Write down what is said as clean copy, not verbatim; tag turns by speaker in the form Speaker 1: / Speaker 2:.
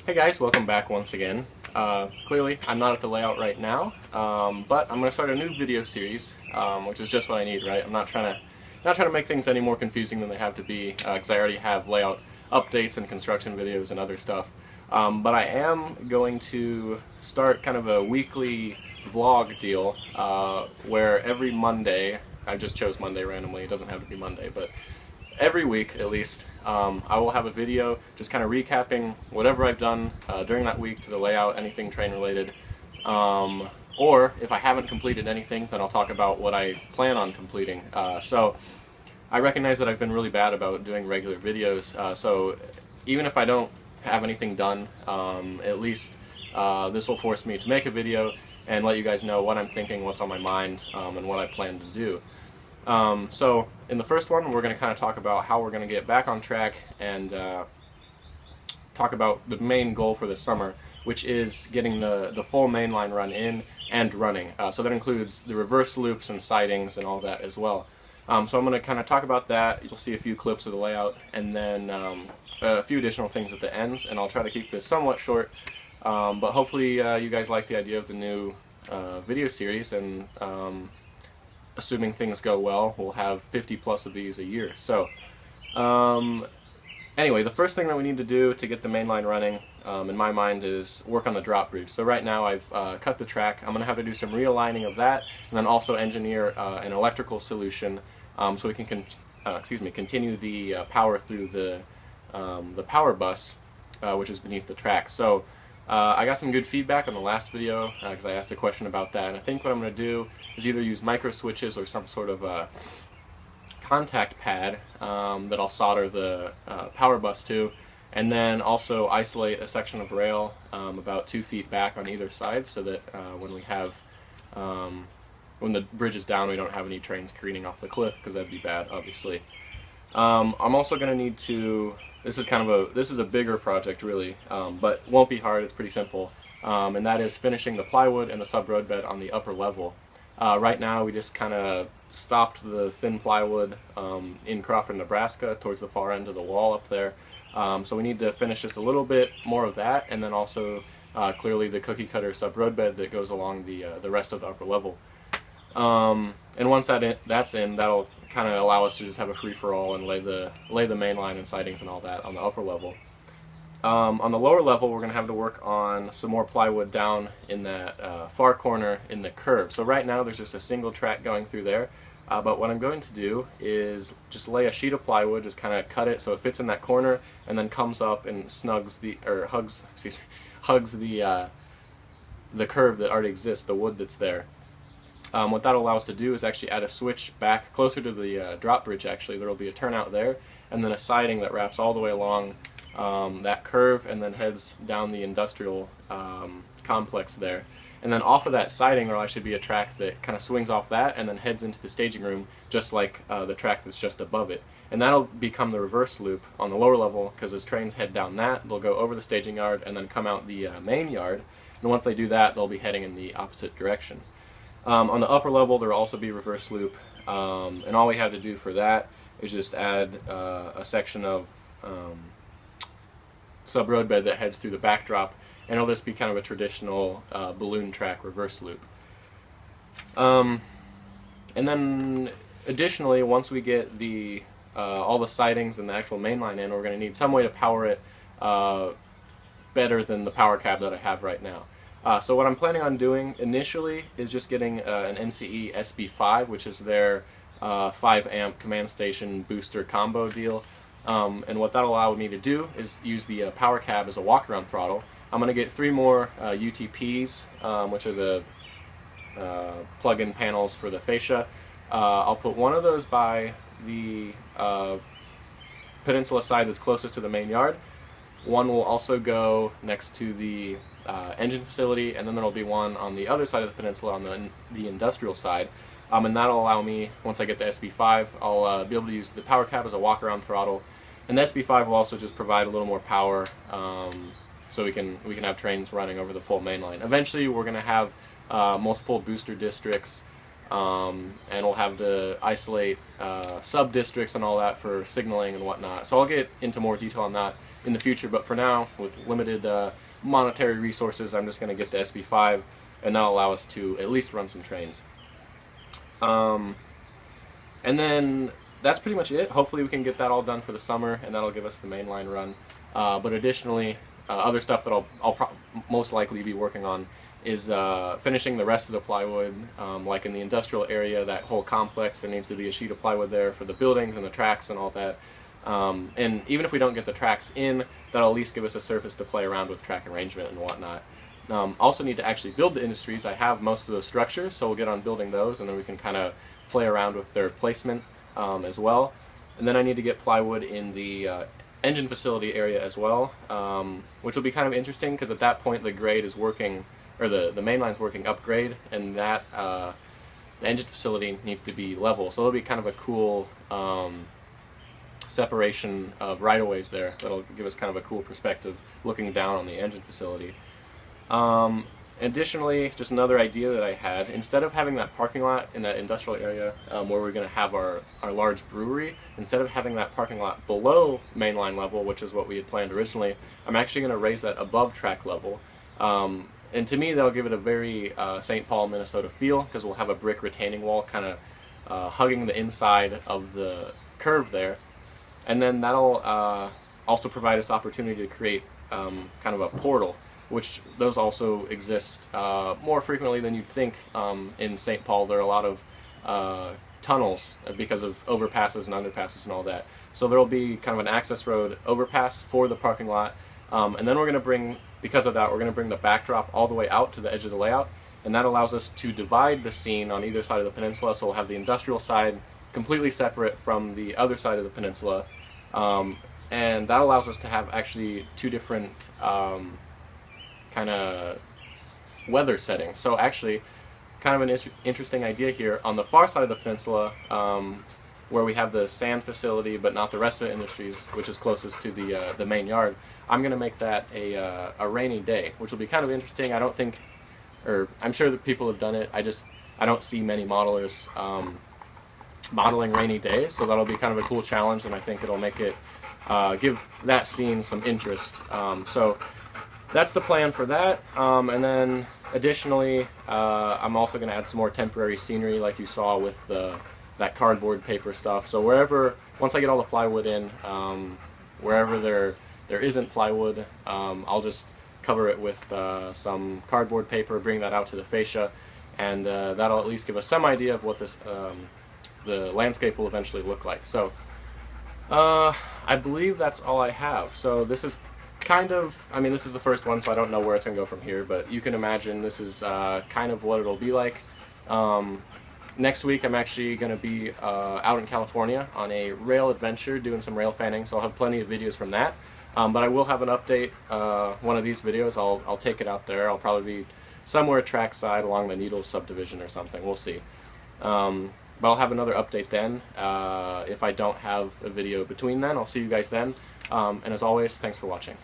Speaker 1: Hey guys, welcome back once again. Clearly, I'm not at the layout right now, but I'm going to start a new video series, which is just what I need, right? I'm not trying to make things any more confusing than they have to be, because I already have layout updates and construction videos and other stuff. But I am going to start kind of a weekly vlog deal, where every Monday, I just chose Monday randomly, it doesn't have to be Monday, but every week at least, I will have a video just kind of recapping whatever I've done during that week to the layout, anything train related. Or if I haven't completed anything, then I'll talk about what I plan on completing. So I recognize that I've been really bad about doing regular videos, so even if I don't have anything done, at least this will force me to make a video and let you guys know what I'm thinking, what's on my mind, and what I plan to do. So in the first one, we're going to kind of talk about how we're going to get back on track and talk about the main goal for this summer, which is getting the full mainline run in and running. So that includes the reverse loops and sidings and all that as well. So I'm going to kind of talk about that. You'll see a few clips of the layout and then a few additional things at the ends, and I'll try to keep this somewhat short, but hopefully you guys like the idea of the new video series, and assuming things go well, we'll have 50 plus of these a year. So anyway, the first thing that we need to do to get the main line running, in my mind, is work on the drop bridge. So right now I've cut the track. I'm going to have to do some realigning of that, and then also engineer an electrical solution so we can continue the power through the power bus, which is beneath the track. So I got some good feedback on the last video because I asked a question about that, and I think what I'm going to do is either use micro switches or some sort of contact pad that I'll solder the power bus to, and then also isolate a section of rail about 2 feet back on either side, so that when the bridge is down, we don't have any trains careening off the cliff, because that'd be bad, obviously. I'm also going to need to. This is a bigger project, really, but won't be hard. It's pretty simple, and that is finishing the plywood and the sub road bed on the upper level. Right now, we just kind of stopped the thin plywood in Crawford, Nebraska, towards the far end of the wall up there. So we need to finish just a little bit more of that, and then also clearly the cookie cutter sub road bed that goes along the rest of the upper level. And once that's in, that'll kind of allow us to just have a free-for-all and lay the main line and sidings and all that on the upper level. On the lower level, we're going to have to work on some more plywood down in that far corner in the curve. So right now there's just a single track going through there, but what I'm going to do is just lay a sheet of plywood, just kind of cut it so it fits in that corner, and then comes up and hugs the curve that already exists, the wood that's there. What that allows us to do is actually add a switch back closer to the drop bridge. Actually, there will be a turnout there, and then a siding that wraps all the way along that curve and then heads down the industrial complex there. And then off of that siding there will actually be a track that kind of swings off that and then heads into the staging room, just like the track that's just above it. And that'll become the reverse loop on the lower level, because as trains head down that, they'll go over the staging yard and then come out the main yard. And once they do that, they'll be heading in the opposite direction. On the upper level, there will also be reverse loop, and all we have to do for that is just add a section of sub road bed that heads through the backdrop, and it'll just be kind of a traditional balloon track reverse loop. And then additionally, once we get all the sidings and the actual main line in, we're going to need some way to power it better than the power cab that I have right now. So what I'm planning on doing initially is just getting an NCE SB5, which is their 5 amp command station booster combo deal. And what that'll allow me to do is use the power cab as a walk-around throttle. I'm going to get 3 more UTPs, which are the plug-in panels for the fascia. I'll put one of those by the peninsula side that's closest to the main yard. One will also go next to the engine facility, and then there will be one on the other side of the peninsula on the industrial side. And that'll allow me, once I get the SB5, I'll be able to use the power cab as a walk-around throttle, and the SB5 will also just provide a little more power, so we can have trains running over the full main line. Eventually, we're going to have multiple booster districts, and we'll have to isolate sub-districts and all that for signaling and whatnot. So I'll get into more detail on that in the future, but for now, with limited monetary resources, I'm just going to get the SB5, and that'll allow us to at least run some trains. And then that's pretty much it. Hopefully we can get that all done for the summer, and that'll give us the mainline run. But additionally, other stuff that I'll most likely be working on is finishing the rest of the plywood. Like in the industrial area, that whole complex, there needs to be a sheet of plywood there for the buildings and the tracks and all that. And even if we don't get the tracks in, that'll at least give us a surface to play around with track arrangement and whatnot. Also need to actually build the industries. I have most of those structures, so we'll get on building those, and then we can kind of play around with their placement as well. And then I need to get plywood in the engine facility area as well, which will be kind of interesting because at that point the grade is working, or the mainline's working upgrade, and that the engine facility needs to be level. So it'll be kind of a cool separation of right-of-ways there. That'll give us kind of a cool perspective looking down on the engine facility. Additionally, just another idea that I had, instead of having that parking lot in that industrial area where we're going to have our large brewery, instead of having that parking lot below mainline level, which is what we had planned originally, I'm actually going to raise that above track level. And to me, that'll give it a very St. Paul, Minnesota feel, because we'll have a brick retaining wall kind of hugging the inside of the curve there. And then that'll also provide us opportunity to create kind of a portal, which those also exist more frequently than you'd think in St. Paul. There are a lot of tunnels because of overpasses and underpasses and all that. So there will be kind of an access road overpass for the parking lot, and then we're going to bring, because of that, we're going to bring the backdrop all the way out to the edge of the layout, and that allows us to divide the scene on either side of the peninsula. So we'll have the industrial side completely separate from the other side of the peninsula, and that allows us to have actually two different kind of weather settings. So actually, kind of an interesting idea here. On the far side of the peninsula, where we have the sand facility but not the rest of the industries, which is closest to the main yard, I'm going to make that a rainy day, which will be kind of interesting. I don't think, or I'm sure that people have done it, I don't see many modelers modeling rainy days, so that'll be kind of a cool challenge, and I think it'll make it give that scene some interest. So that's the plan for that, and then additionally I'm also going to add some more temporary scenery like you saw with that cardboard paper stuff. So wherever, once I get all the plywood in, wherever there isn't plywood, I'll just cover it with some cardboard paper, bring that out to the fascia, and that'll at least give us some idea of what this the landscape will eventually look like. So I believe that's all I have. So this is kind of, I mean, this is the first one, so I don't know where it's going to go from here, but you can imagine this is kind of what it'll be like. Next week I'm actually going to be out in California on a rail adventure doing some rail fanning, so I'll have plenty of videos from that. But I will have an update, one of these videos, I'll take it out there. I'll probably be somewhere trackside along the Needles subdivision or something, we'll see. But I'll have another update then. If I don't have a video between then, I'll see you guys then. And as always, thanks for watching.